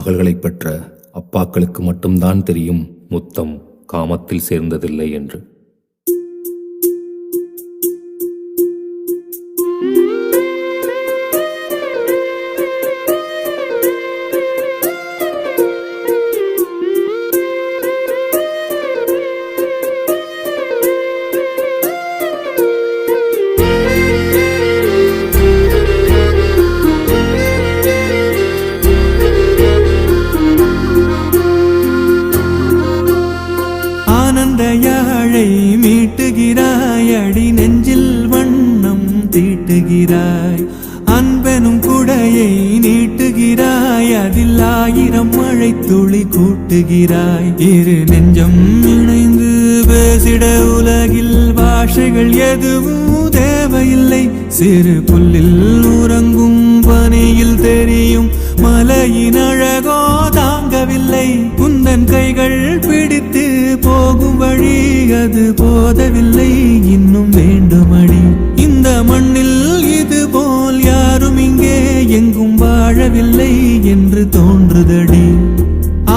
மகள்களை பெற்ற அப்பாக்களுக்கு மட்டும்தான் தெரியும் முத்தம் காமத்தில் சேர்ந்ததில்லை என்று. யாழை மீட்டுகிறாய், அடி நெஞ்சில் வண்ணம் தீட்டுகிறாய், அன்பெனும் குடையை நீட்டுகிறாய், அதில் 1000 மழை துளி கூட்டுகிறாய். இரு நெஞ்சம் இணைந்து பேசிட உலகில் பாஷைகள் எதுவும் தேவையில்லை. சிறு புல்லில் உறங்கும் பனியில் தெரியும் மலையின் அழகோ தாங்கவில்லை. குந்தன் கைகள் பிடித்து போகும் வழி அது போதவில்லை, இன்னும் வேண்டுமடி. இந்த மண்ணில் இது போல் யாரும் இங்கே எங்கும் வாழவில்லை என்று தோன்றுதடி.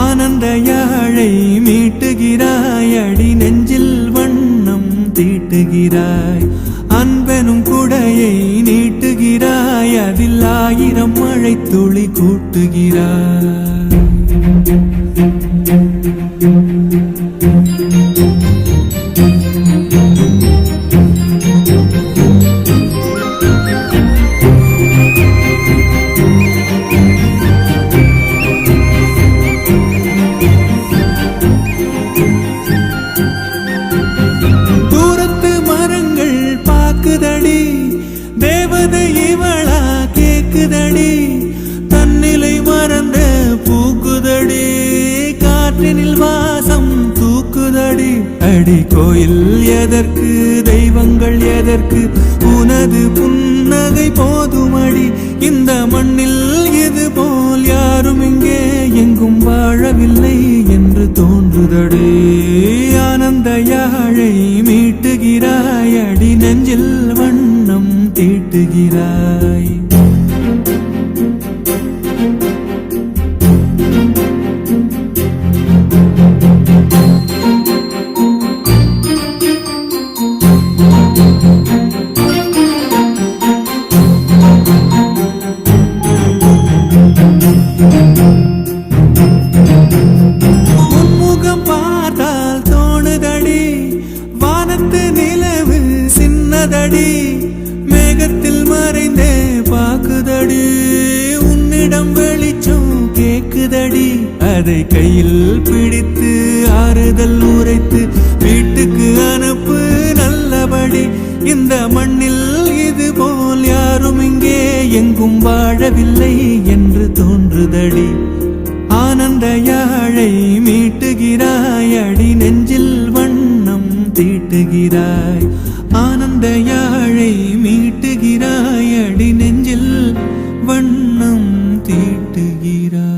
ஆனந்த யாழை மீட்டுகிறாய், அடி நெஞ்சில் வண்ணம் தீட்டுகிறாய், அன்பெனும் குடையை நீட்டுகிறாய், அதில் 1000 மழை துளி கூட்டுகிறாய். தேவதை இவளா கேக்குதடி, தன்னிலை மறந்த பூக்குதடி, காற்றினில் வாசம் தூக்குதடி. அடி கோயில் எதற்கு, தெய்வங்கள் எதற்கு, உனது புன்னகை போதுமடி. இந்த மண்ணில் இது போல் யாரும் இங்கே எங்கும் வாழவில்லை என்று தோன்றுதடி. ஆனந்த யாழை மீட்டுகிறாய், அடி நெஞ்சில் வண்ணம் தீட்டுகிறாய். உன்முகம் பார்த்தால் தோணுதடி, வானத்து நிலவு சின்னதடி, மேகத்தில் மறைந்தே பாக்குதடி, உன்னிடம் வெளிச்சம் கேக்குதடி. அதை கையில் பிடித்து ஆறுதல் உரைத்து வீட்டுக்கு அனுப்பு நல்லபடி. இந்த மண்ணில் இது போல் யாரும் இங்கே எங்கும் வாழவில்லை என்று தோன்றுதடி. ஆனந்த யாழை மீட்டுகிறாய், அடி நெஞ்சில் வண்ணம் தீட்டுகிறாய், ஆனந்த யாழை மீட்டுகிறாய், அடி நெஞ்சில் வண்ணம் தீட்டுகிறாய்.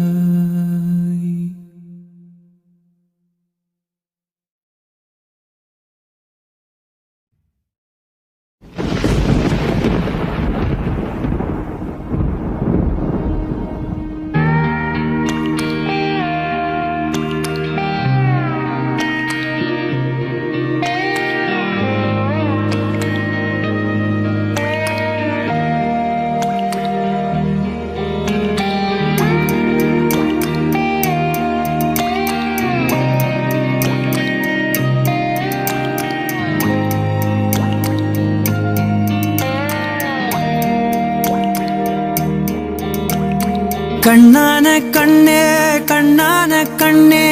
கண்ணான கண்ணே கண்ணான கண்ணே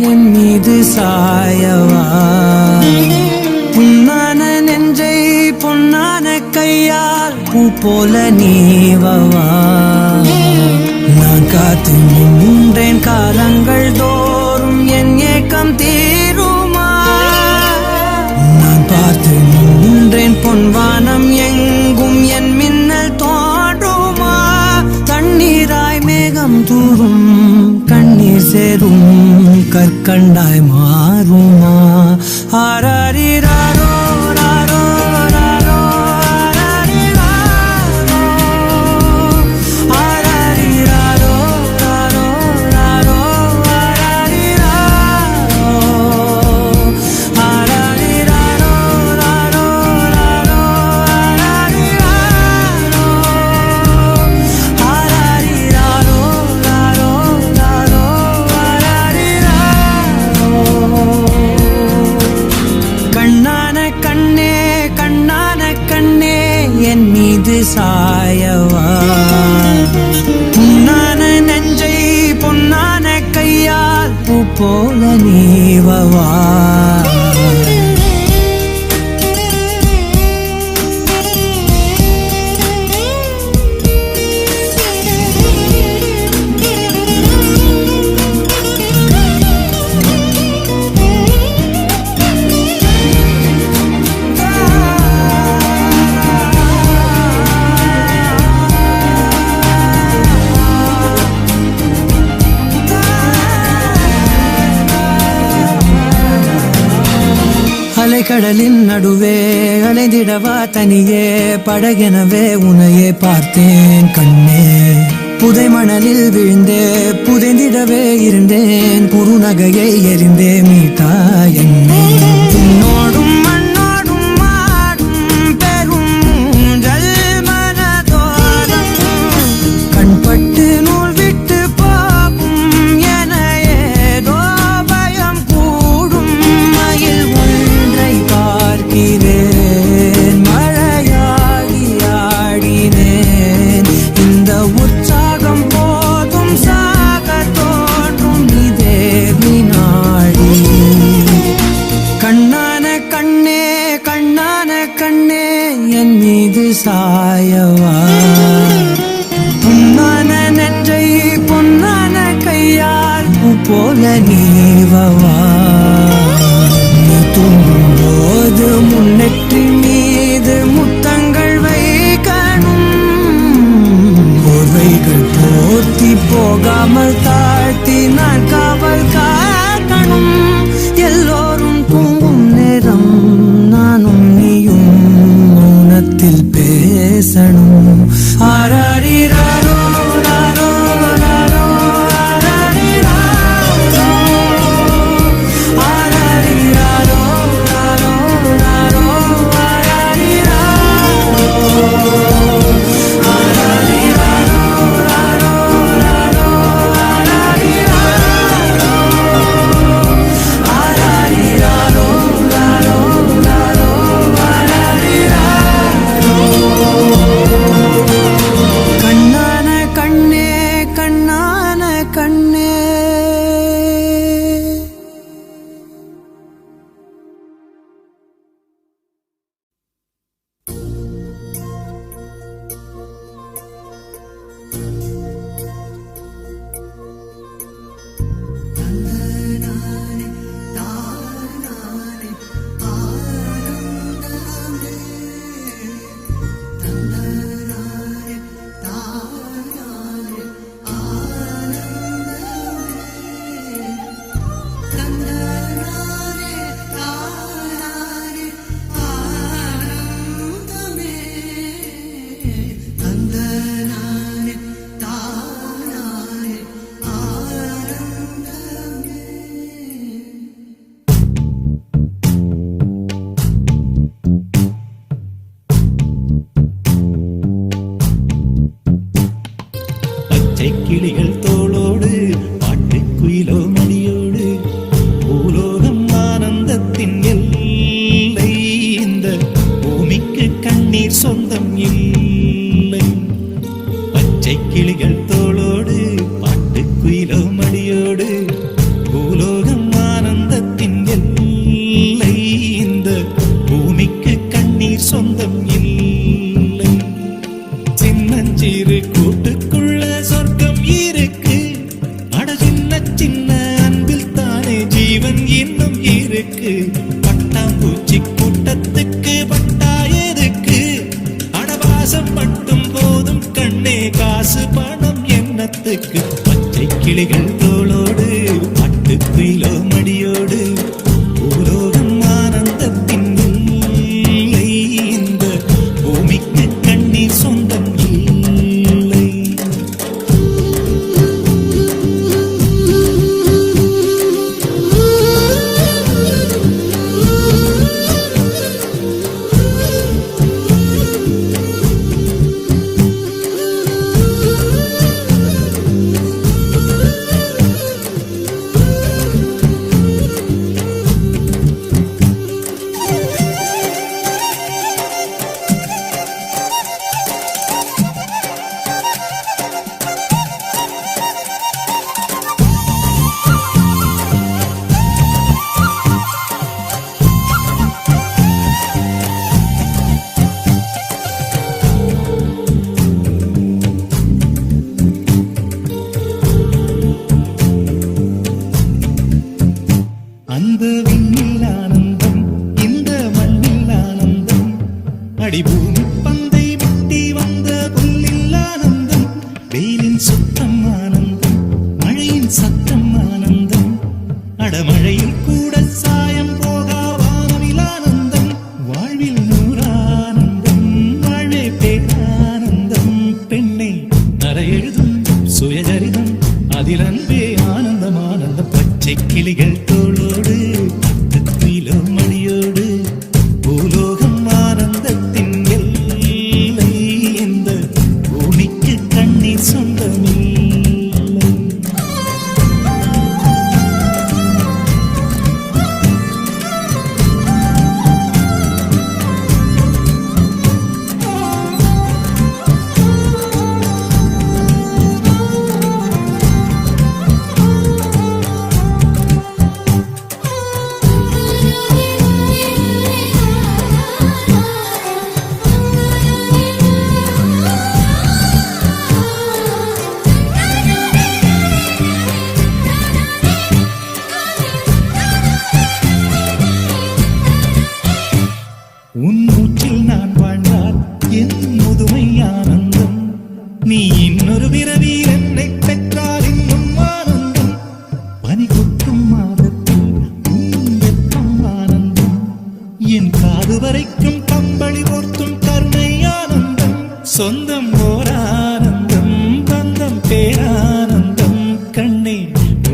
என் மீது சாயவா, புண்ணான நெஞ்சை பொன்னான கையால் பூ போல நீவவா. நான் காத்து நின்றேன் காலங்கள் தோறும் என் ஏக்கம் தீருமா. நான் பார்த்து நின்றேன் பொன்வானம் எங்கும் என் மின்னல் தோன்றுமா. தண்ணீராய் மேகம் தூரும் கண்ணீர் சேரும் கற்கண்டாய் மாறுமா. ஆராரிராரோ ராரோ ராரோ ஆராரிராரோ ஆராரிராரோ ராரோ ராரோ பூ போல நீவவா. அலைக்கடலின் நடுவே அலைந்திடவா தனியே படகெனவே உன்னையே பார்த்தேன் கண்ணே. புதை மணலில் விழுந்தே புதைந்திடவே இருந்தேன் குறுநகையை எறிந்தே மீட்டா என்னே. உன்னோடும் மண்ணோடும் மாடும் பெரும் ஊஞ்சல் மனதோரம் கண்பட்டு நூல் விட்டு போகும் என ஏதோ பயம் கூடும். மயில் பார்க்கிறேன் மழையாகி ஆடினேன். இந்த உற்சாகம் போதும் சாக தோன்றும் இதே வினாடி. கண்ணான கண்ணே கண்ணான கண்ணே என் மீது சாயவா. பொன்னான நெற்றை பொன்னான கையால் பூ போல நீவவா. தூங்கும்போது முன்னெற்றி மீது முத்தங்கள் வைக்கணும். போர்வைகள் போர்த்தி போகாமல் தாழ்த்தி நான் காவல் காக்கணும். எல்லோரும் தூங்கும் நேரம் நானும் நீயும் மௌனத்தில் பேசணும். ஆராரிராரோ ராரோ ராரோ ஆராரிராரோ ஆராரிராரோ கண்ணான கண்ணே கண்ணான கண்ணே. கிளிகள் தோளோடு பாட்டுக்குயிலோ மணியோடு பூலோகம் ஆனந்தத்தின் எல்லை. இந்த பூமிக்கு கண்ணீர் சொந்தம் இல்லை. பச்சை கிளிகள் தோளோடு பாட்டுக்குயிலோ மணியோடு பூலோகம் ஆனந்தத்தின் எல்லை. இந்த பூமிக்கு கண்ணீர் சொந்தம் இல்லை. சின்னஞ்சிறு கூட்டுக்குள்ள சொர்க்கம் இருக்கு. அட சின்ன சின்ன அன்பில் தானே ஜீவன் இன்னும் இருக்கு. பட்டாம்பூச்சி கூட்டத்துக்கு பட்டா எதுக்கு? அடவாசம் மட்டும் போதும் கண்ணே, காசு பணம் என்னத்துக்கு? பச்சை கிளிகள் தோளோடு பாட்டுக்குயிலோ மடியோடு பூலோகம் ஆனந்தத்தின் இல்லை. இந்த பூமிக்கு கண்ணீர் சொந்தம் இல்லை. அன்பே ஆனந்தம் ஆனந்தம் பச்சை கிளிகள் தோளோடு குயிலோ மணியோடு பூலோகம் ஆனந்தத்தின் எல்லை இந்த பூமிக்கு கண்ணீர் சொந்தமில்லை. உன் மூச்சில் நான் வாழ்ந்தால் என் முதுமை ஆனந்தம். நீ இன்னொரு பிறவி என்னை பெற்றால் இன்னும் ஆனந்தம். பனி கொட்டும் மாதத்தில் வெப்பம் ஆனந்தம். என் காது வரைக்கும் கம்பளி போர்த்தும் கருணை ஆனந்தம். சொந்தம் ஓர் ஆனந்தம், பந்தம் பேரானந்தம். கண்ணே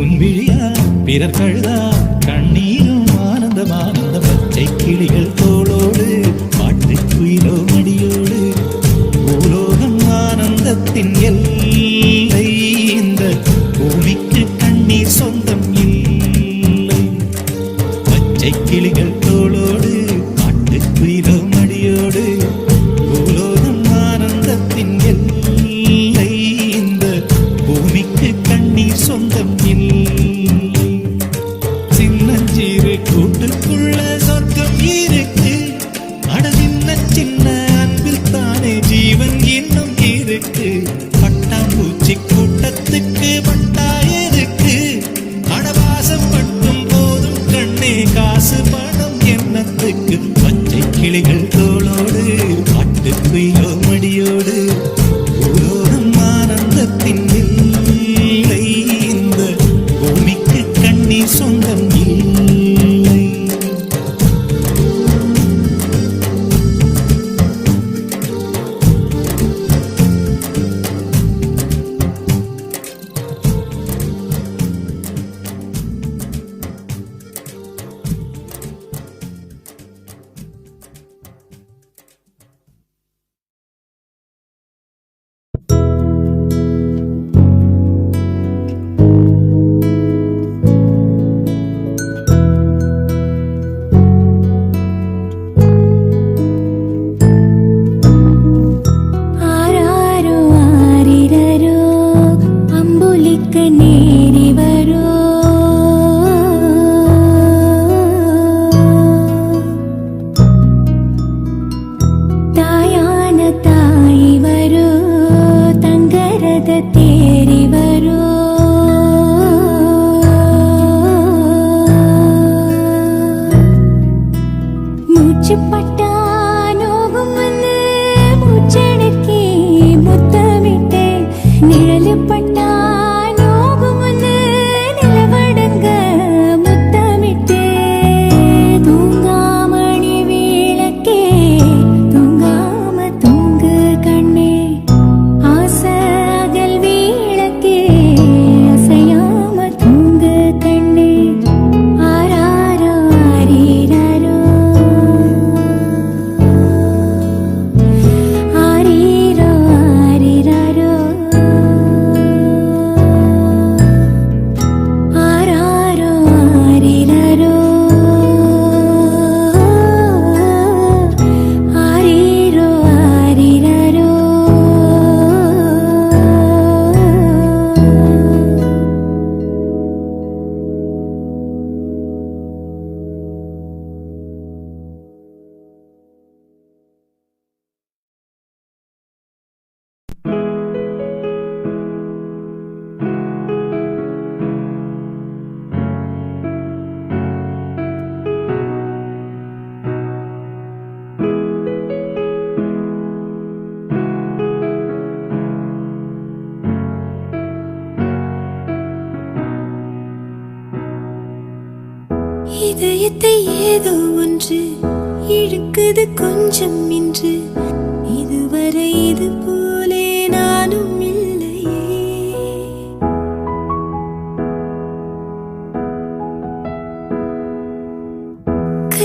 உன் விழியா பிறர் கழுதா கண்ணீரும் ஆனந்தம் ஆனந்தம். பச்சை கிளிகள் தோளோடு பாட்டு குயிலோ மடியோடு பூலோகம் ஆனந்தத்தின் எல்லை இந்த பூமிக்கு கண்ணீர் சொந்தம் இல்லை. பச்சை கிளிகள் தோளோடு பாட்டு குயிலோ மடியோடு பூலோகம் ஆனந்தத்தின் எல்லை இந்த பூமிக்கு கண்ணீர் சொந்தம் இல்லை. சின்னஞ்சிறு கூட்டுக்குள்ள சொர்க்கம் இருக்கு. அட சின்ன சின்ன அன்பில் தானே ஜீவன் இன்னும் இருக்கு. பட்டாம்பூச்சி கூட்டத்துக்கு பட்டாயிருக்கு. அடவாசம் மட்டும் போதும் கண்ணே, காசு பணம் எண்ணத்துக்கு. பச்சை கிளிகள் தோளோடு பாட்டு குயிலோ மடியோடு பூலோகம் ஆனந்தத்தின் இல்லை இந்த பூமிக்கு கண்ணீர் சொந்தம் இல்லை. இதயத்தை ஏதோ ஒன்று இழுக்குது கொஞ்சம் இன்று, இதுவரை இது போலே நானும் இல்லையே.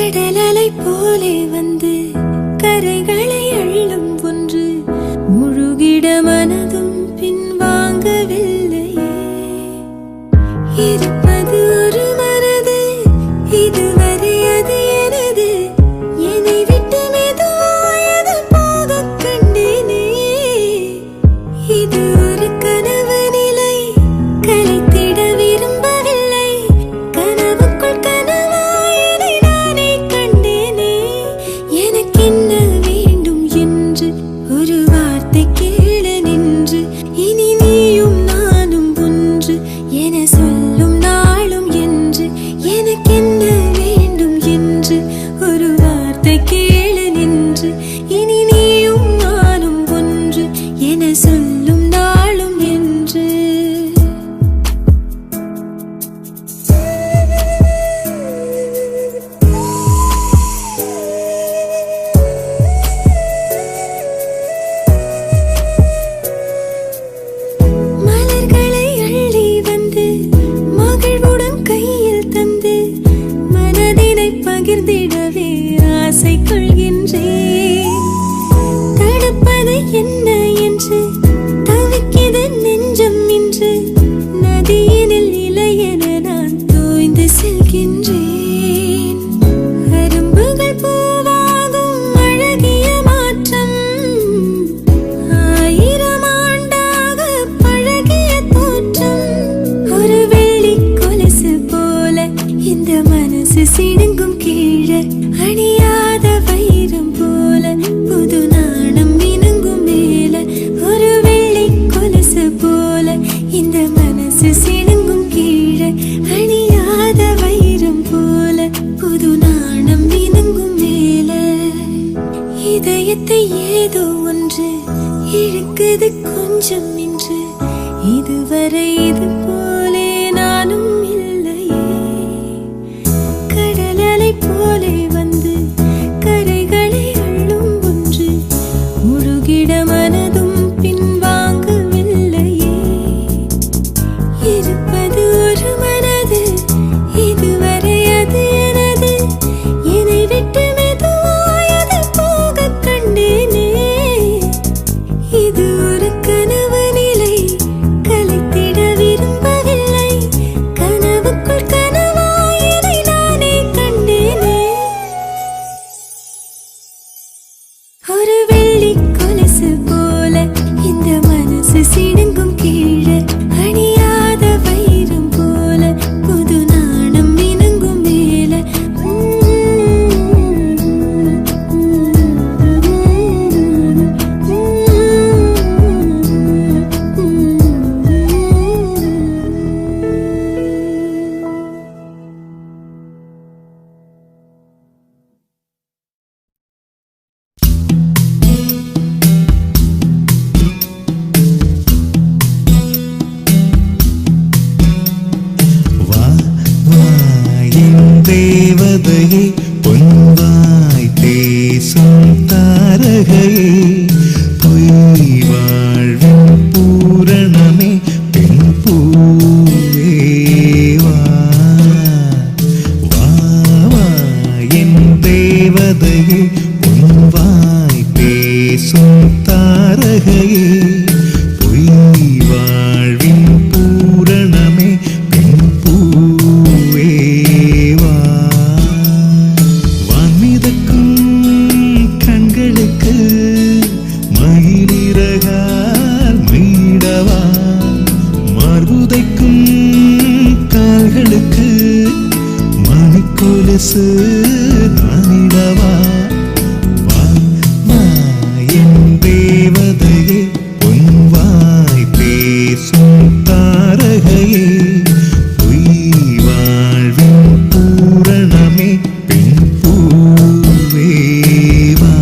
கடலலை போலே வந்து கரைகளை அள்ளும் ஒன்று முழுகிட மனதும் பின்வாங்கவில்லையே. இருப்பது ஒரு மனது, இதுவரை அது எனது. என்னை விட்டு மெதுவாயது போக கண்டேனே. இது ஒரு கனவு நிலை, கலைத்திட விரும்பவில்லை. கனவுக்குள் கனவாயதை நானே கண்டேனே. எனக்கென்ன வேண்டும் என்று ஒரு வார்த்தை கேள நின்று, இனி நீயும் நானும் ஒன்று என சொல்லும் நாளும் என்று. எனக்கென்ன வேண்டும் என்று ஒரு வார்த்தை கேள நின்று, இனி நீயும் நானும் ஒன்று என சொல்லும் நாளும் என்று. மலர்களை அள்ளி வந்து மகிழ்வுடன் கையில் தந்து மனதினை பகிர்ந்திடவே ஆசை கொள்கின்றேன். தடுப்பது என்ன என்று தவிக்கிது நெஞ்சம் இன்று. நதியினில் இலையென நான் தோய்ந்து செல்கின்றேன். அரும்புகள் பூவாகும் அழகிய மாற்றம், 1000 ஆண்டாக பழகிய தோற்றம். ஒரு வெள்ளி கொலுசு போல இந்த மனசு சிடுங்கும் கீழே. அணியாத வைரம் போல புது நாணம் மினுங்கும் மேல. ஒரு வெள்ளி கொலுசு போல இந்த மனசு சிடுங்கும் கீழே. அணியாத வைரம் போல புது நாணம் மினுங்கும் மேல. இதயத்தை ஏதோ ஒன்று இழுக்குது கொஞ்சம் என்று. இதுவரை இது போலே நானும் இல்லையே. கடலலை போலே வந்து கரைகளை அள்ளும் ஒன்று முழுகிட மனதும் பின்வாங்கவில்லையே. இருப்பது ஒரு மனது, இதுவரை அது எனது. என்னை விட்டு மெதுவாயது போக கண்டேனே. இது ஒரு கனவு நிலை, கலைத்திட விரும்பவில்லை. கனவுக்குள் கனவாயதை நானே கண்டேனே. ஒரு வெள்ளி கொலுசு போல இந்த மனசு சிடுங்கும் கீழே. அணியாத வைரம் போல புது நாணம் மினுங்கும் மேல. வா வா என் தேவதையே, பொன்வாய் பேசும் தாரகையே. பொய் வாழ்வின் பூரணமே, பெண் பூவே வா. வா வா என் தேவதையே, பொன்வாய் பேசும் தாரகையே. பொய் வாழ்வின் பூரணமே, பெண் பூவே வா. வான்மிதக்கும் கண்களுக்கு மயிலிறகால் மீடவா. மார்புதைக்கும் கால்களுக்கு மணிக்கொலுசு நானிடவா. வா வா என் தேவதையே, பொன்வாய் பேசும் தாரகையே. பொய் வாழ்வின் பூரணமே, பெண் பூவே வா.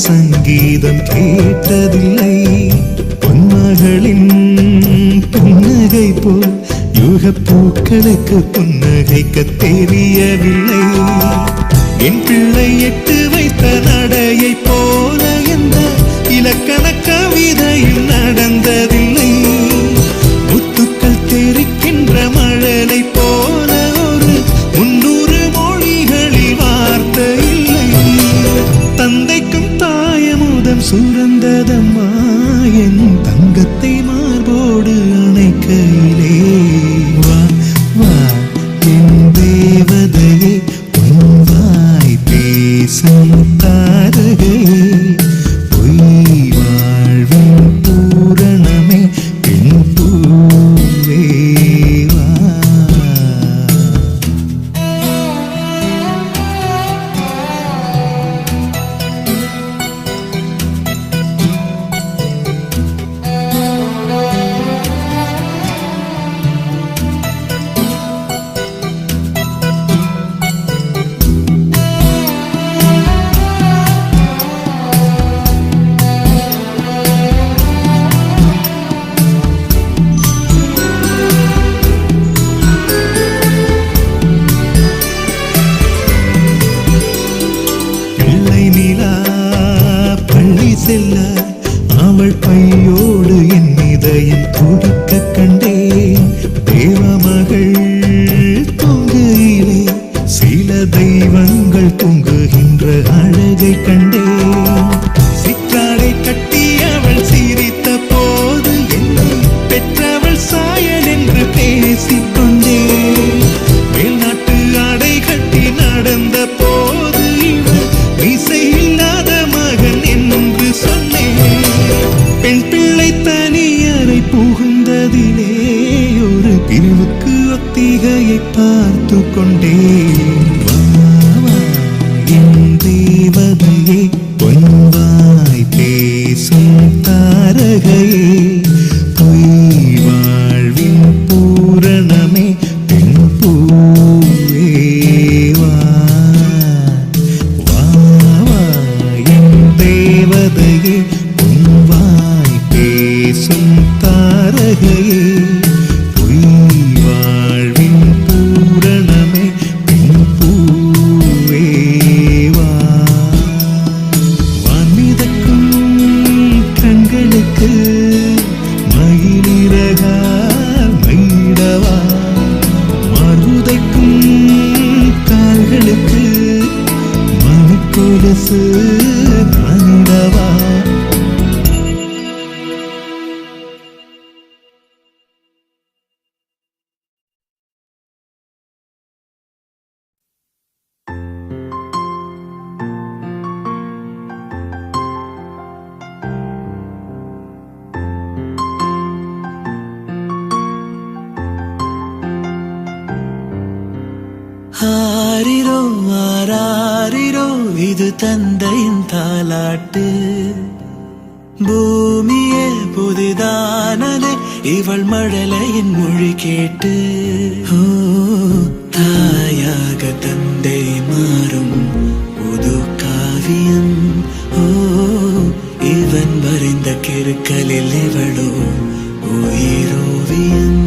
சங்கீதம் கேட்டதில்லை. பொன்மகள் மகளின் புன்னகை போல் யுக பூக்களுக்கு புன்னகைக்க தெரியவில்லை. என் பிள்ளை எட்டு வைத்த நடையை போல எந்த இலக்கண கவிதையும் நடந்ததில்லை. முத்துக்கள் தெரிக்கின்ற மழலை போல ஒரு 300 மொழிகளில் வார்த்தை இல்லை. தந்தைக்கும் தாயமுதம் சுரந்ததம்மா என் தங்கத்தை மார்போடு அணைக்கையிலே. வா வா என் தேவதையே பொன்வாய் பேசும் தாரகையே பொய் வாழ்வின் பூரணமே பெண் பூவே வா. பிள்ளை நிலா பள்ளி செல்ல அவள் பையோடு என் இதயம் துடிக்க கண்டேன். தேவமகள் தூங்குகிலே சில தெய்வங்கள் தூங்குகின்ற அழகை கண்டேன். சிற்றாடை கட்டி அவள் சிரித்த போது என்னை பெற்றவள் சாயல் என்று பேசிக்கொண்டேன். வெளிநாட்டு ஆடை கட்டி நடந்த போது இவள் இசையில்லாத மகன் என்று சொன்னேன். பெண் பிள்ளை தனியறை புகுந்ததிலே ஒரு பிரிவுக்கு ஒத்திகையை பார்த்து கொண்டேன். வா, வா, என் தேவதையே பொன்வாய் பேசும் தாரகையே பொய் வாழ்வின் பூரணமே பெண் பூவே வா. வா, வா, என் தேவதையே பொன்வாய் பேசும் தாரகையே பொய் வாழ்வின் பூரணமே பெண் பூவே வா. வான்மிதக்கும் கண்களுக்கு மயிலிறகா மயிடவா. மார்புதைக்கும் கால்களுக்கு மணிக்கொலுசு நானிடவா. ஆரிரோ ஆராரிரோ இது தந்தையின் தாலாட்டு. பூமியே புதிதானதே இவள் மழலையின் மொழி கேட்டு. ஓ தாயாக தந்தை மாறும் புது காவியம். ஓ இவன் வரைந்த கிறுக்கலில் இவளோ உயிரோவியம்.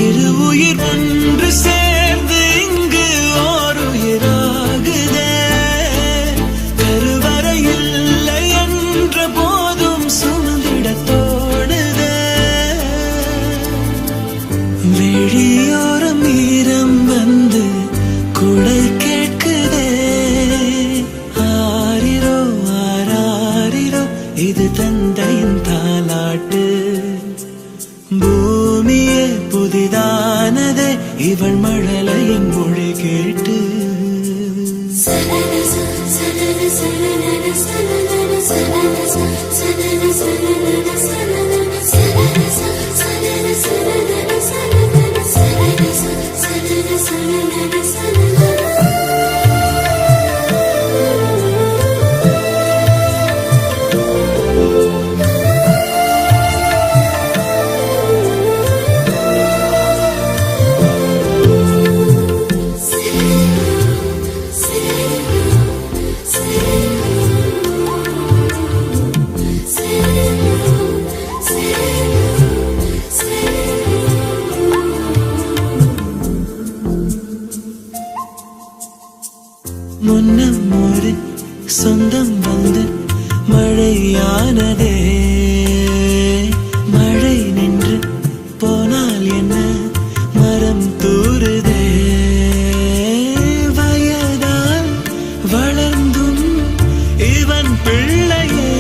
இரு உயிர் ஒன்று சேர்ந்து இங்கு ஓர் உயிராகுதே. கருவறை இல்லை என்ற போதும் சுமந்திட தோணுதே. வெளியோரம் ஈரம் வந்து குடை கேட்குதே. ஆரிரோ ஆராரிரோ இது தந்தையின் தாலாட்டு. பூமியே புதிதானதே இவள் மழலையின் மொழி கேட்டு. மழையானதே. மழை நின்று போனால் என்ன, மரம் தூறுதே. வயதால் வளர்ந்தும் இவன் பிள்ளையே,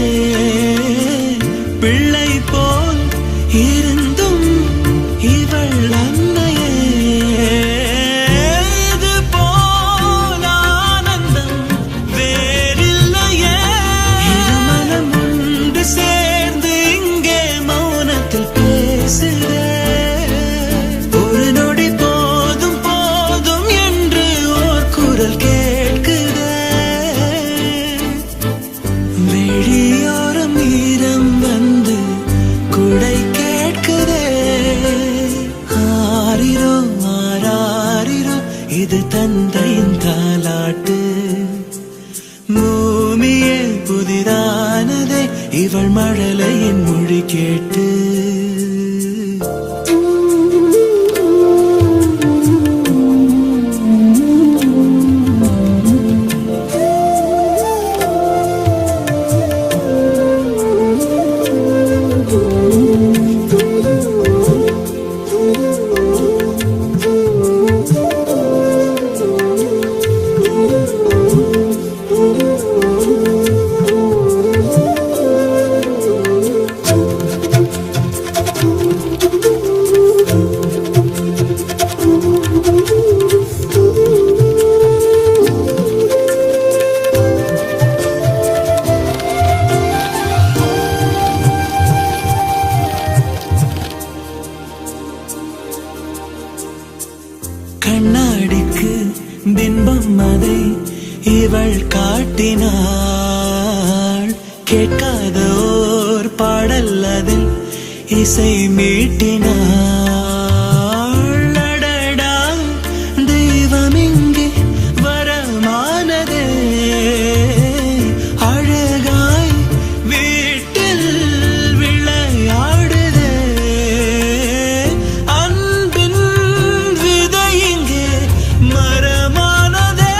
பிள்ளை போல் இருந்தும் இவள் அன்னையே. இது போல் ஆனந்தம் வேறில்லையே. இருமனம் ஒன்று சேர்ந்து இங்கே மௌனத்தில் பேசுதே. ஒரு நொடி போதும் போதும் என்று ஓர் குரல் கேட்குதே. வெளியோரம் ஈரம் வந்து குடை கேட்குதே. ஆரிரோ ஆராரிரோ இது தந்தையின் தாலாட்டு. பூமியே புதிதானதே இவள் மழலையின் மொழி கேட்டு. கண்ணாடிக்கு பிம்பம் அதை இவள் காட்டினாள். கேட்காத ஓர் பாடல் அதில் இசை மீட்டினாள். அடடா தெய்வம் இங்கே வரமானதே. அழகாய் வீட்டில் விளையாடுதே. அன்பின் விதை இங்கே மரமானதே.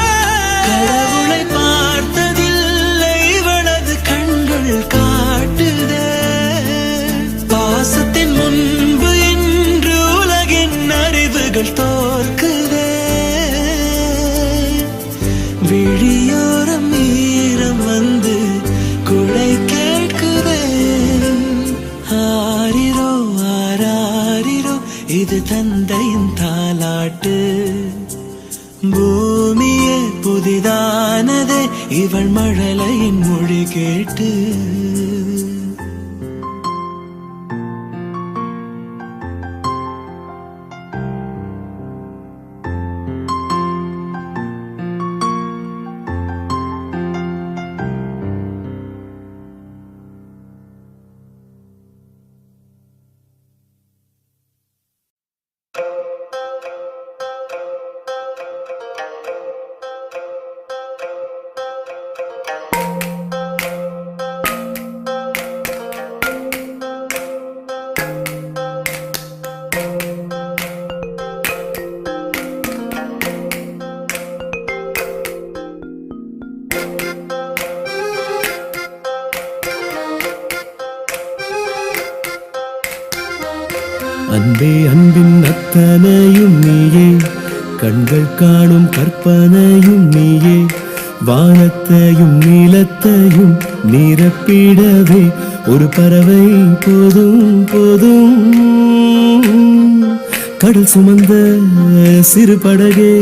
கடவுளை பார்த்ததில்லை இவளது கண்கள் காட்டுதே. பாசத்தின் முன்பு இன்று உலகின் அறிவுகள் தோற்குதே. விழியோரம் ஈரம் வந்து குடை கேட்குதே. ஆரிரோ ஆராரிரோ இது தந்தையின் தாலாட்டு. பூமியே புதிதானதே இவள் மழலையின் மொழி கேட்டு. அன்பே அன்பின் அத்தனையும் நீயே, கண்கள் காணும் கற்பனையும் நீயே. வானத்தையும் நீலத்தையும் நிரப்பிடவே ஒரு பறவை போதும் போதும். கடல் சுமந்த சிறு படகே.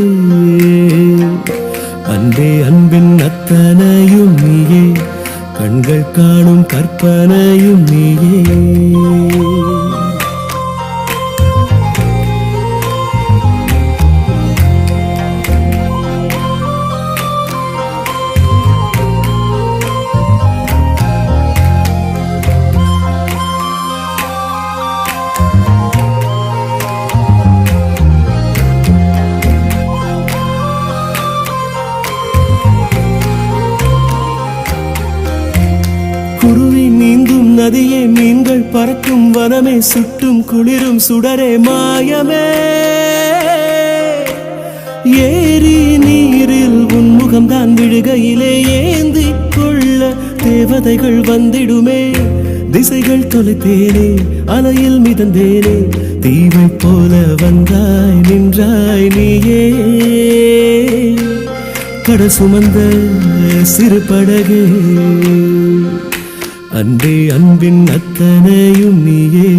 அன்பே அன்பின் அத்தனையும் நீயே, கண்கள் காணும் கற்பனையும் நீயே. குருவி நீந்தும் நதியே, மீன்கள் பறக்கும் வனமே, சுட்டும் குளிரும் சுடரே மாயமே. ஏரி நீரில் உன்முகம்தான் விழுகையிலே ஏந்தி கொள்ள தேவதைகள் வந்திடுமே. திசைகள் தொலைத்தேனே, அலையில் மிதந்தேனே, தீவை போல வந்தாய் நின்றாய் நீயே. கடல் சுமந்த சிறு படகு, அன்பே அன்பின் அத்தனையும் நீயே,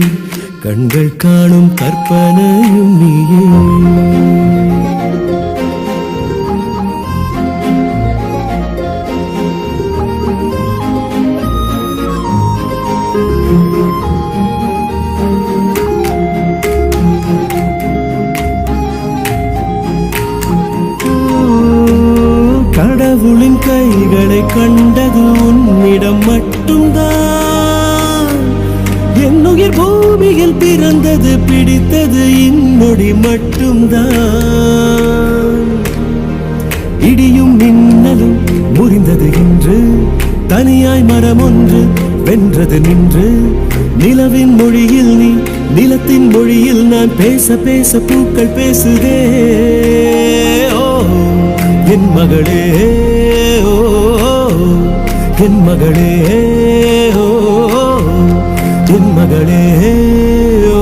கண்கள் காணும் கற்பனையும் நீயே. கடவுளின் கைகளை கண்டது உன்னிடம் மட்டும்தான். என்னுயிர் பூமியில் பிறந்தது பிடித்தது இன்னொடி மட்டும்தான். இடியும் மின்னலும் முறிந்தது இன்று, தனியாய் மரம் ஒன்று வென்றது நின்று. நிலவின் மொழியில் நீ, நிலத்தின் மொழியில் நான், பேச பேச பூக்கள் பேசுதே. ஓ என் மகளே, ஓ என் மகளே, ஓ என் மகளே, ஓ.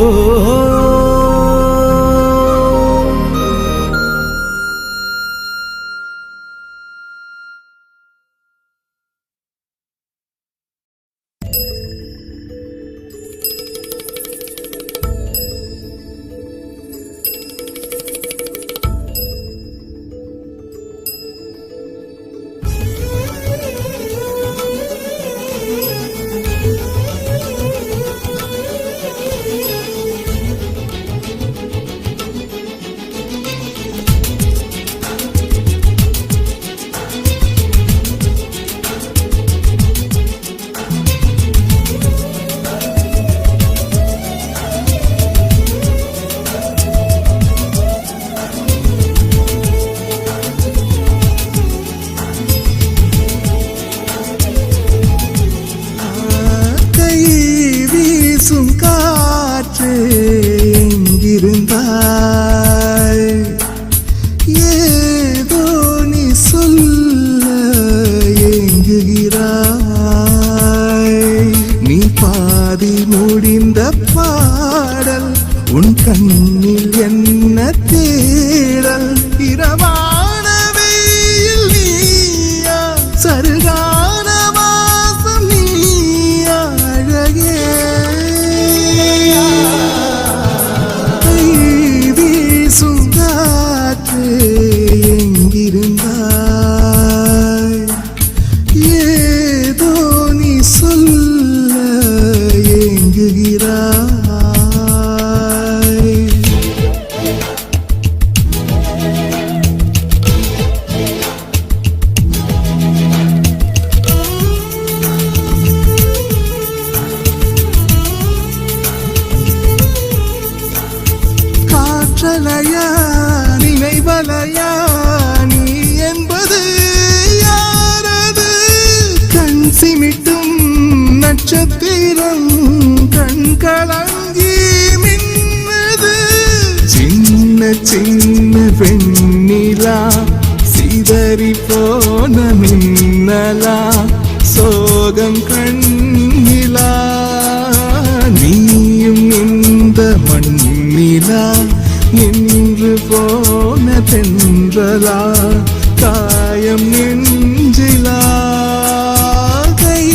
கண்ணில் என்ன தேடல் இரவான வெயில் நீயா சருகான வாசம் நீயா அழகே கை வீசும் காற்றே எங்கிருந்தாய் ஏதோ நீ சொல்ல ஏங்குகிறாய் காற்றலையா நினைவலையா நீ என்பது யாரது கண் சிமிட்டும் நட்சத்திரம் கண் கலங்கி மின்னது சின்ன சின்ன வெண்ணிலா சிதறி போன மின்னலா சோகம் கண்ணிலா நீயும் இந்த மண்ணிலா நின்று போன தென்றலா காயம் நெஞ்சிலா கை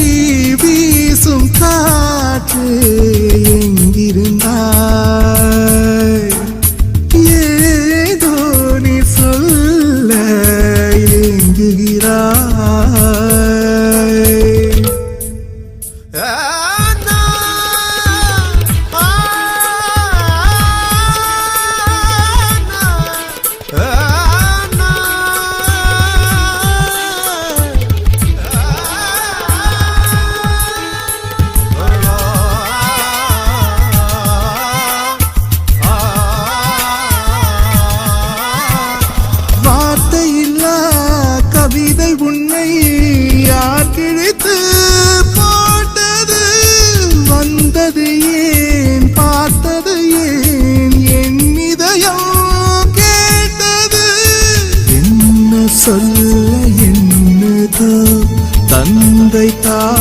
வீசும் காற்று எங்கிருந்தாய் ஏதோ நீ சொல்ல ஏங்குகிறாய்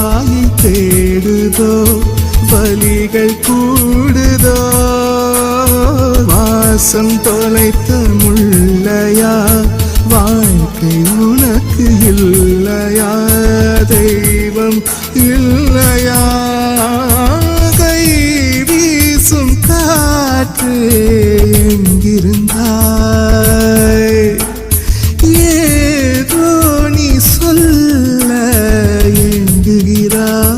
வாயை தேடுதோ வலிகள் கூடுதோ வாசம் தொலைத்த முள்ளையா வாழ்க்கை உனக்கு இல்லையா தெய்வம் இல்லையா கை வீசும் காற்று எங்கிருந்தாய் ஏதோ நீ சொல்ல எங்குகிறாய்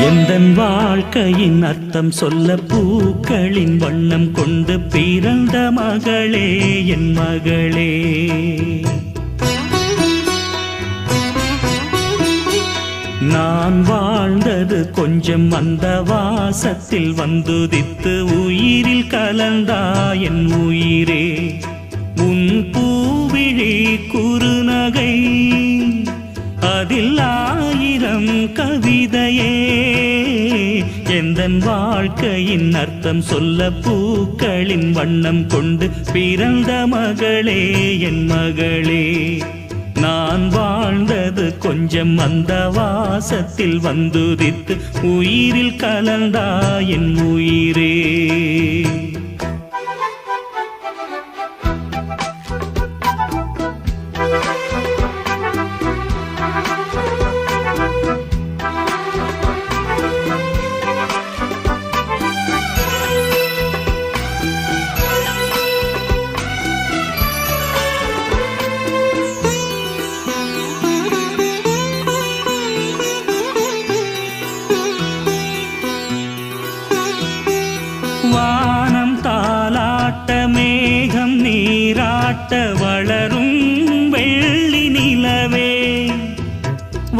எந்தன் வாழ்க்கையின் அர்த்தம் சொல்ல பூக்களின் வண்ணம் கொண்டு பிறந்த மகளே என் மகளே. நான் வாழ்ந்தது கொஞ்சம் அந்த வாசத்தில் வந்துதித்து உயிரில் கலந்தா என் உயிரே. உன் பூவிழி குறுநகை அதில் ஆயிரம் கவிதையே. எந்தன் வாழ்க்கையின் அர்த்தம் சொல்ல பூக்களின் வண்ணம் கொண்டு பிறந்த மகளே என் மகளே. நான் வாழ்ந்தது கொஞ்சம் அந்த வாசத்தில் வந்துதித்து உயிரில் கலந்தா என் உயிரே. வானம் தாலாட்ட மேகம் நீராட்ட வளரும் வெள்ளி நிலவே.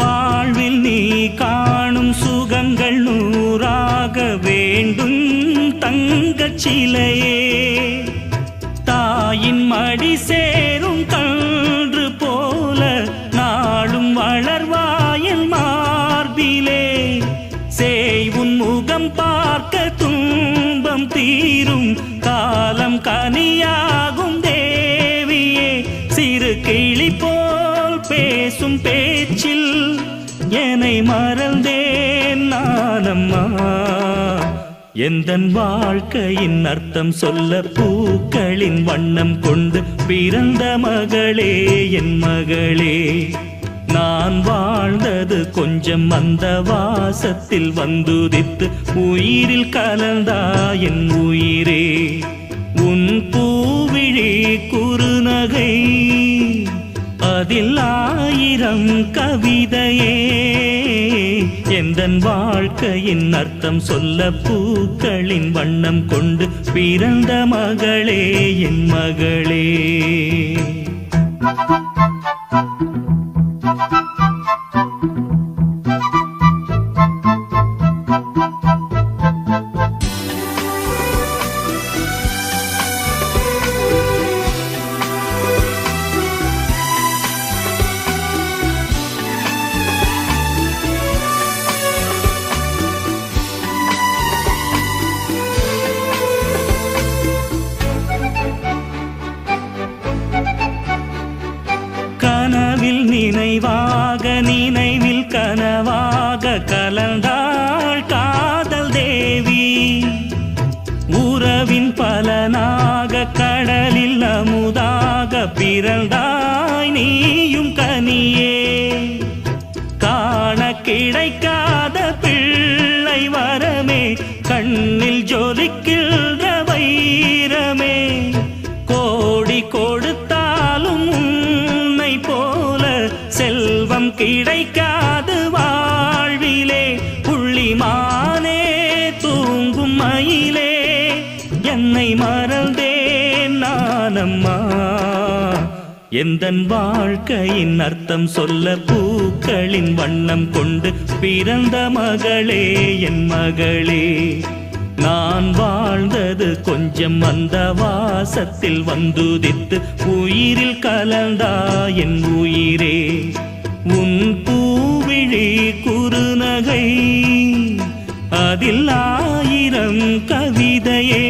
வாழ்வில் நீ காணும் சுகங்கள் நூறாக வேண்டும் தங்கச் சிலையே. தாயின் மடி சேரும் கன்று போல நாளும் வளர்வாயன் மார்பிலே. சேய் முகம் பார்க்க துன்பம் தீரும் காலம் கனியாகும் தேவியே. சிறு கிளி போல் பேசும் பேச்சில் என்னை மறந்தேன் நானம்மா. எந்தன் வாழ்க்கையின் அர்த்தம் சொல்ல பூக்களின் வண்ணம் கொண்டு பிறந்த மகளே என் மகளே. நான் வாழ்ந்தது கொஞ்சம் அந்த வாசத்தில் வந்துதித்து உயிரில் கலந்தா என் உயிரே. உன் பூவிழி குறுநகை அதில் ஆயிரம் கவிதையே. எந்தன் வாழ்க்கையின் அர்த்தம் சொல்ல பூக்களின் வண்ணம் கொண்டு பிறந்த மகளே என் மகளே. கனவில் நினைவாக நினைவில் கனவாக கலந்தாள் காதல் தேவி. உறவின் பலனாக கடலில் அமுதாக பிறந்தாய் நீயும் கனியே. காண கிடைக்காத பிள்ளை வரமே கண்ணில் ஜொலிக்கின்ற வைரமே. கோடி கொடுத்தாலும் உன்னை போல செல்வம் கிடைக்காது வாழ்விலே. புள்ளிமானே தூங்கும் மயிலே என்னை மறந்தேன் நானம்மா. எந்தன் வாழ்க்கையின் அர்த்தம் சொல்ல பூக்களின் வண்ணம் கொண்டு பிறந்த மகளே என் மகளே. நான் வாழ்ந்தது கொஞ்சம் அந்த வாசத்தில் வந்துதித்து உயிரில் கலந்தா என் உயிரே. உன் பூவிழி குறுநகை அதில் 1000 கவிதையே.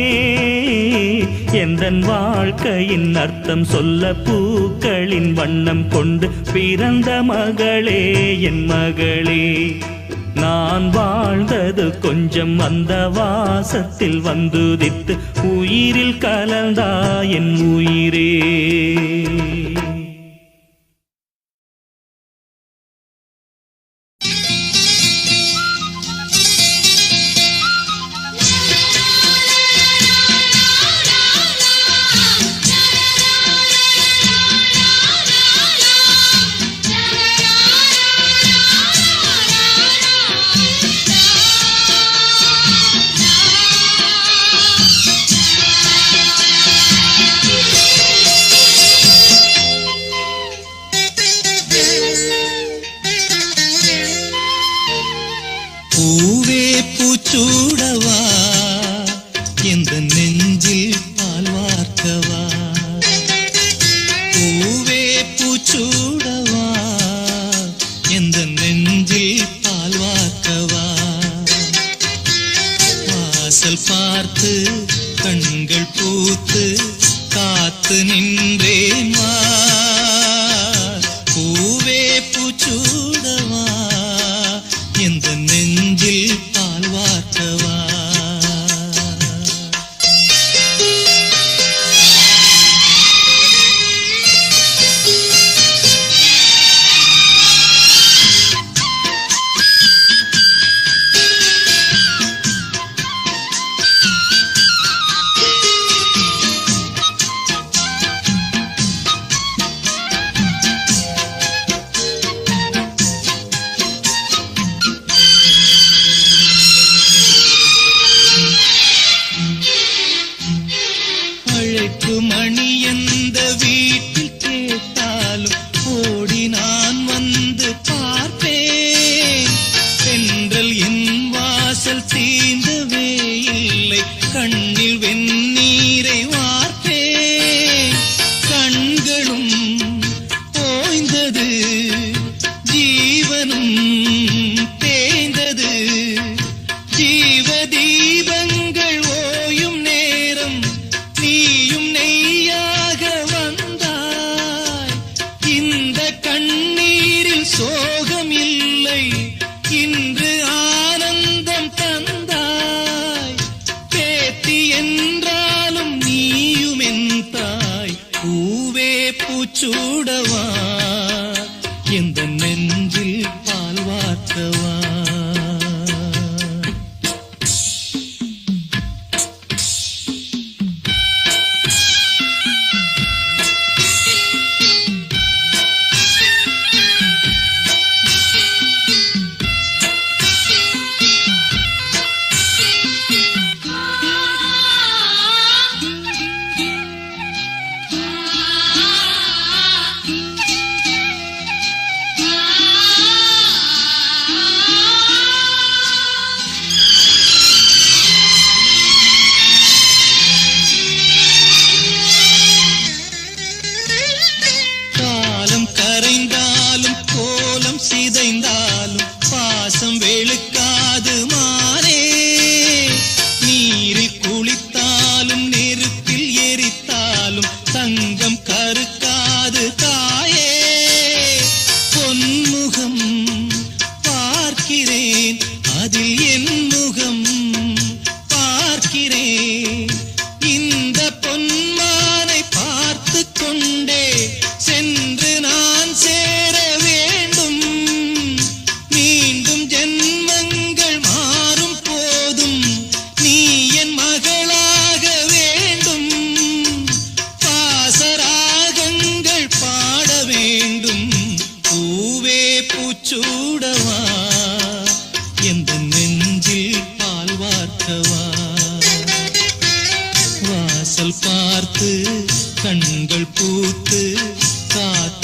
எந்தன் வாழ்க்கையின் அர்த்தம் சொல்ல பூக்களின் வண்ணம் கொண்டு பிறந்த மகளே என் மகளே. நான் வாழ்ந்தது கொஞ்சம் அந்த வாசத்தில் வந்துதித்து உயிரில் கலந்தா என் உயிரே. பூவே பூச்சூடவா எந்த நெஞ்சில் பால் வார்க்கவா. பூவே பூச்சூடவா எந்த நெஞ்சில் பால் வார்க்கவா. வாசல் பார்த்து கண்கள் பூத்து காத்து நின்றேன் வா. பூவே பூச்சூடவா எந்த நெஞ்சில் பால் வார்க்கவா. அழைப்பு மணி எந்த வீட்டில் கேட்டாலும் ஓடி நான் வந்து பார்ப்பேன். தென்றல் என் வாசல் தீண்டவே இல்லை, கண்ணில் வெந்நீரை வார்ப்பேன். கண்களும் ஓய்ந்தது, ஜீவனும் தேய்ந்தது. ஜீவ தீபங்கள் ஓயும் நேரம் நீயும் நெய்யாக வந்தாய். இந்த கண்ணீரில் சோகம் இல்லை, இன்று ஆனந்தம் தந்தாய். பேத்தி என்றாலும் நீயும் என் தாய். பூவே பூச்சூடவா எந்த நெஞ்சில் பால் வார்க்கவா. காலம் கரைந்தாலும் கோலம் சிதைந்தாலும் பாசம் வெளுக்காது மானே. நீரில் குளித்தாலும் நெருப்பில் எரித்தாலும் தங்கம் கருக்காது தாயே. பொன்முகம் பார்க்கிறேன், அதில் என் முகம் பார்க்கிறேன். இந்த பொன்மானை பார்த்து கொண்டே சென்று நான் சேர வேண்டும். மீண்டும் ஜென்மங்கள் மாறும் போதும் நீ என் மகளாக வேண்டும். பாசராகங்கள் பாட வேண்டும். பூவே பூச்சூடவா எந்த நெஞ்சில் பால் வார்க்கவா. வாசல் பார்த்து கண்கள் பூத்து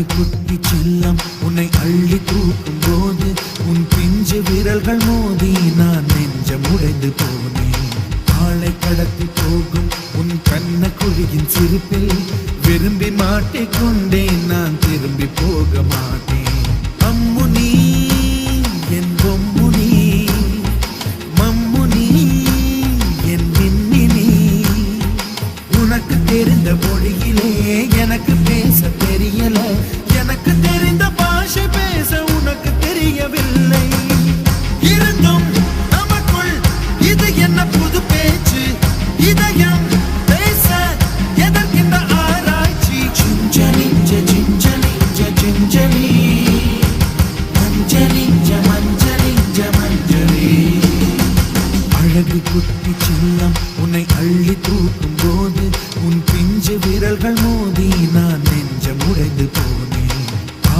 அழகு குட்டி செல்லம் உன்னை அள்ளி தூக்கும் போது உன் பிஞ்சு விரல்கள் மோதி நான் நெஞ்சம் உடைந்து போனேன். ஆளை கடத்தி போகும் உன் கண்ண குழியின் சிரிப்பில் விரும்பி மாட்டிக்கொண்டேன், நான் திரும்பி போக மாட்டேன். அம்முனி என் பொம்முனி, மம்முனி என் மின்மினி, உனக்கு தெரிந்த மொழியிலே எனக்கு பேச தெரியல, எனக்கு தெரிந்த பாஷை பேச உனக்கு தெரியவில்லை. இருந்தும் நமக்குள் இது என்ன புது பேச்சு, இதயம் பேச எதற்கின்ற ஆராய்ச்சி. Gingelly gingelly gingelly மஞ்சளி மஞ்சளி மஞ்சளி. அழகு குட்டி செல்லம் உன்னை அள்ளி தூக்கும் போது உன் பிஞ்சு விரல்கள் மோதி நான் நெஞ்சம் உடைந்து போனேன்.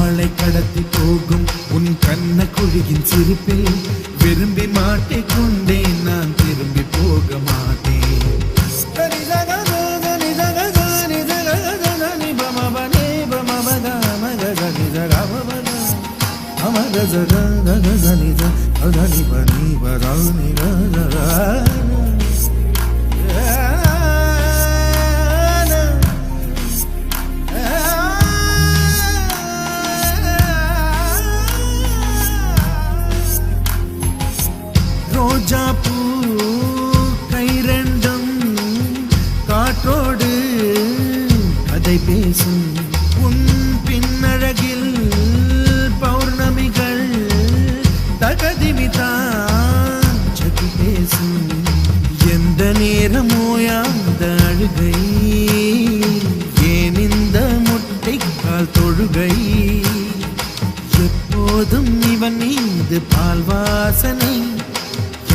ஆளை கடத்தி போகும் உன் கண்ண குழியின் சிரிப்பில் விரும்பி மாட்டிக்கொண்டேன், நான் திரும்பி போக மாட்டேன். ரோஜா பூ கை ரெண்டும் காற்றோடு கதை பேசும், உன் பின்னழகில் பௌர்ணமிகள் தகதிமிதான் சதி பேசும். எந்த நேரமோயாந்த அழுகை, ஏன் இந்த முட்டைக்கால் தொழுகை, எப்போதும் இவன் மீது பால் வாசனை,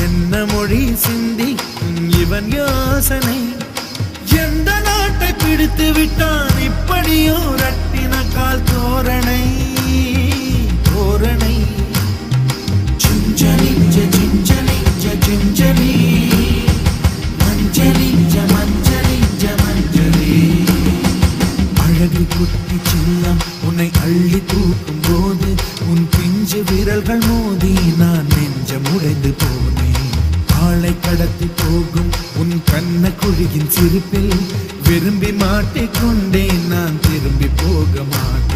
என்ன மொழி சிந்திக்கும் இவன் யோசனை. எந்த நாட்டை பிடித்து விட்டான் இப்படியோ ரட்டின கால் தோரணை தோரணை. Gingelly gingelly gingelly மஞ்சளி மஞ்சளி மஞ்சளி. அழகு குட்டி செல்லம் உன்னை அள்ளி தூக்கும் போது உன் பிஞ்சு விரல்கள் மோதி நான் நெஞ்சம் உடைந்து போனேன். ஆளை கடத்தி போகும் உன் கண்ண குழியின் சிரிப்பில் விரும்பி மாட்டிக்கொண்டேன், நான் திரும்பி போக மாட்டேன்.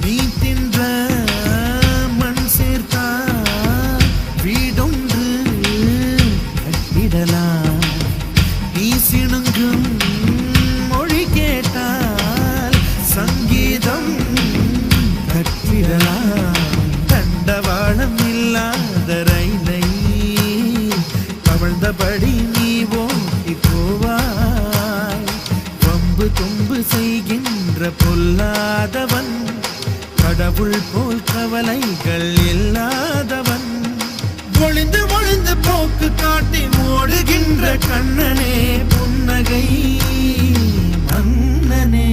நீ தின்ற மண் சேர்த்தா வீடொன்று கட்டிடலாம், நீ சிணுங்கும் மொழி கேட்டால் சங்கீதம் கட்டிடலாம். தண்டவாளம் இல்லாத ரயிலை கவழ்ந்தபடி நீ ஓட்டி போவாய். வம்பு தும்பு செய்கின்ற பொல்லாதவன், கடவுள் போல் கவலைகள் இல்லாதவன், ஒளிந்து ஒளிந்து போக்கு காட்டி ஓடுகின்ற கண்ணனே புன்னகை மன்னனே.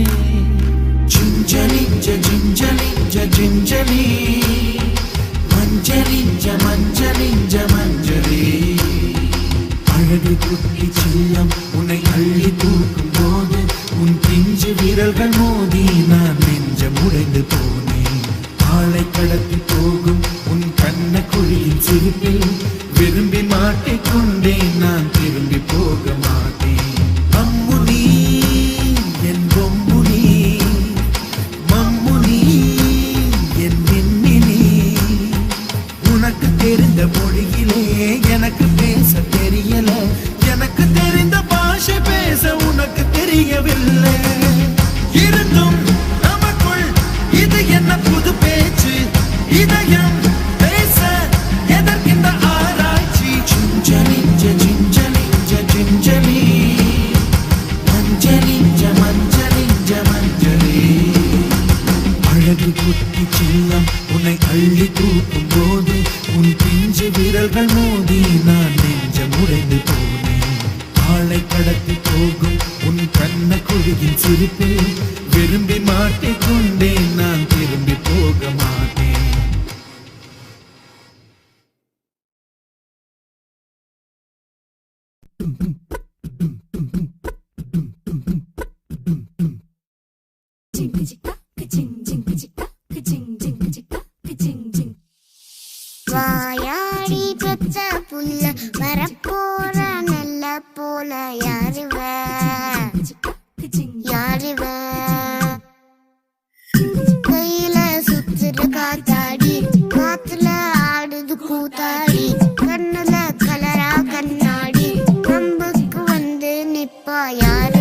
Gingelly gingelly gingelly மஞ்சளி மஞ்சளி மஞ்சளி. அழகு குட்டி செல்லம் உன்னை அள்ளி தூக்கும் போது உன் பிஞ்சு விரல்கள் மோதி நான் நெஞ்சம் உடைந்து போனேன். ஆளை கடத்தி போகும் உன் கண்ண குழியின் சிரிப்பில் விரும்பி மாட்டிக்கொண்டேன், நான் திரும்பி போக மாட்டேன். அம்முனி என் பொம்முனி, மம்முனி என் மின்மினி, உனக்கு தெரிந்த மொழியிலே எனக்கு பேச தெரியல, எனக்கு தெரிந்த பாஷை பேச உனக்கு தெரியவில்லை. இருந்தும் நமக்குள் இது என்ன புது பேச்சு, இதயம் பேச எதற்கின்ற ஆராய்ச்சி. சிஞ்சலி குட்டி சின்னம் உன்னை அள்ளி தூக்கும் போது உன் பிஞ்சு விரல்கள் மோதி நான் நெஞ்சம் உடைந்து போனேன். ஆளை கடத்தி போகும் உன் கண்ண குழுகின் சிரிப்பில் விரும்பி மாட்டிக்கொண்டேன், நான் திரும்பி போக மாட்டேன். வாயாடி பெற்ற புள்ள வரப்போற நல்ல போல யாருவ யாருவ கையில சுத்துற காத்தாடி காத்துல ஆடுது கூத்தாடி கண்ணுல கலரா கண்ணாடி நம்புக்கு வந்து நிப்பா யாருவ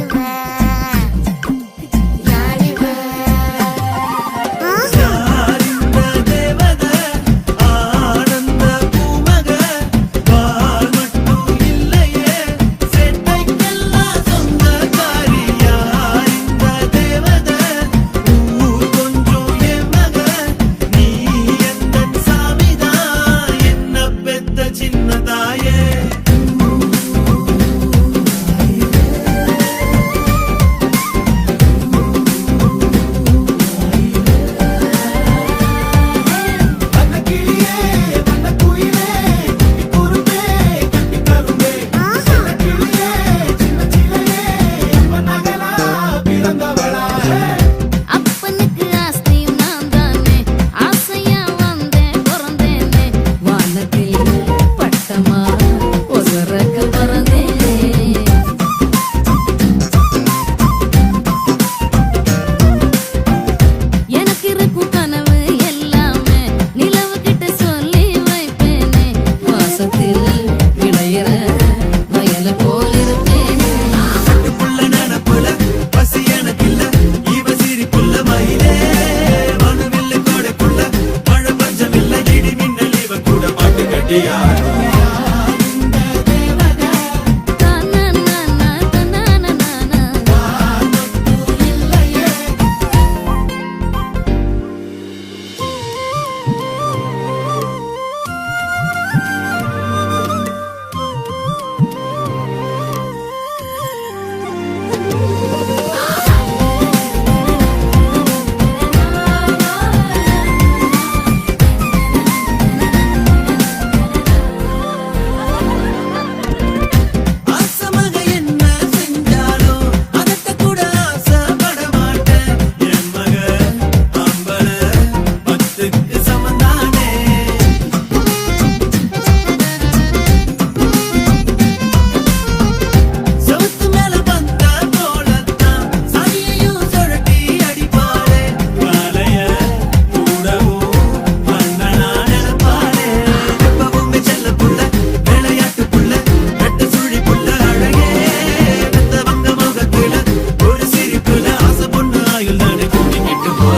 ஆயுள் தானே கூட்டிக்கிட்டு போ.